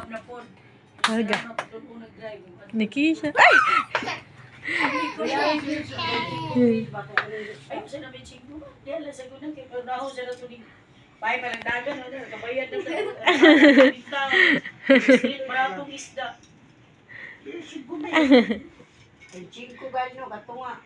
na po. Aga. Salamat po kung nag-drive. Nikisha. Ay! Ay, saan na may chinggo? Diyan lang sa gunang kay Pagdaho sa natuling. Pahay malandagan, nakabayad na sa street maratong isda. Ay, chingko gano, katunga.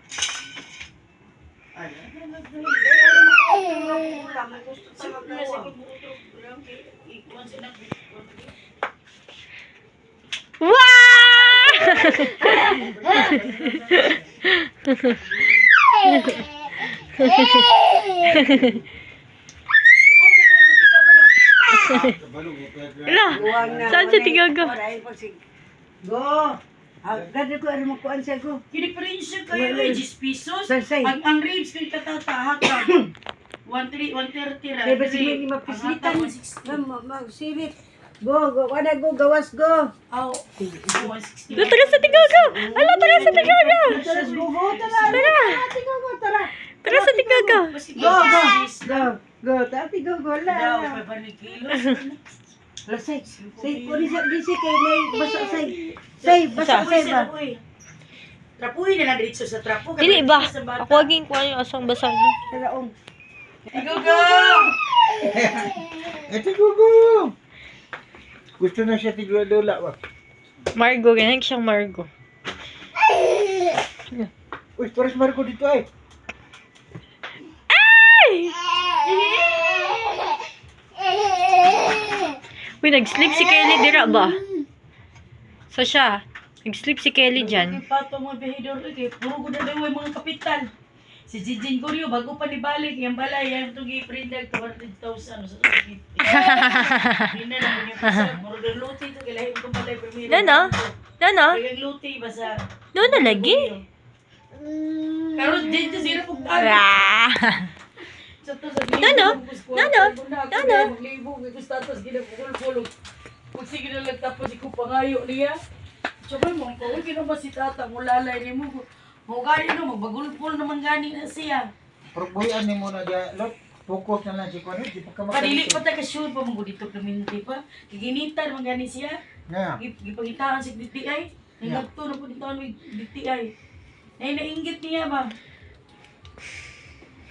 Ala, saan siya tigaga? Go! Ganda ko, ano mo kuhan siya ko? Kiniprensya kayo eh, 10 pesos. Say. Ang ribs kung katatahat ka. 130 ra. Kaya ba siya hindi mapislitan? Magsirit. Go, wala go, gawas go. Aw, 160. Tara sa tigaga! Ala, tara sa tigaga! Tara, go, tara. Tara sa tigaga! Go, tati go, la. Daw, 500 kilos. Say, puri sa bisi kay Nay, basa say, basa ba? Trapuhin na lang diretso sa trapo. Dili ba? Ako aging kuha yung asang basag mo. Taraong. Igugo! Ito gugo! Gusto na siya tigla-lola ba? Margo, ganyan siyang Margo. Uy, pares Marco dito ay! Uy, nag-sleep si Kelly dira ba? So siya, nag-sleep si Kelly dyan. Pato mga behidor kay puro ko na daw yung mga kapital. Si Jijin Goryo bago pa ni balik yung balay yung tugi prindag 200,000 sa 250. Hindi na lang yung pasa. Muro na luti to kay lahi ko balay primero. Dano? Dano? Kaya luti basa. Doon na lagi? Karon dito zero pug talo. Ah! Nano? Maglibog ko status ginapulpulog. Pag sige na lang tapos ikaw pangayo niya. Sabay mo, kung ba si tata mo lalay ni mo. Gani no, magbagulpul naman gani na siya. Purbuyan ni mo na dyan, lot. Focus na lang si Kwan. Di pa ka Padili makalito. pa tayo sure pa mong dito kuminti pa. Giginita naman gani siya. Nga. Gipangitaan si DTI. Nagagto na po dito ang DTI. Ay nainggit niya ba?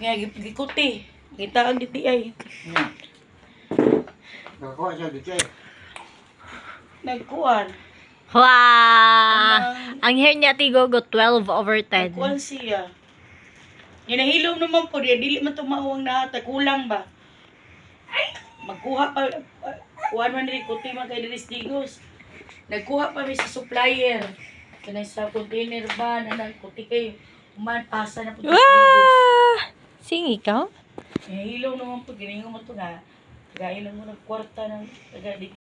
Kaya gikuti. Kita ang DTI. Nga. Kakuha siya dito eh. Nagkuhan. Wow! Ang hair niya tigogo 12/10. Nagkuhan siya. Hinahilom naman po diya. Dili man tumawang na ata. Kulang ba? Magkuha pa. Kuhan man rin. Kuti man kay Dilis Digos. Nagkuha pa may sa supplier. Kanay sa container ba na nagkuti kayo. Uman, pasa na po Dilis Digos. Wow! Sing ikaw? Hinahilom naman po. Giningo mo ito nga. Gaya lang mo ng kwarta ng taga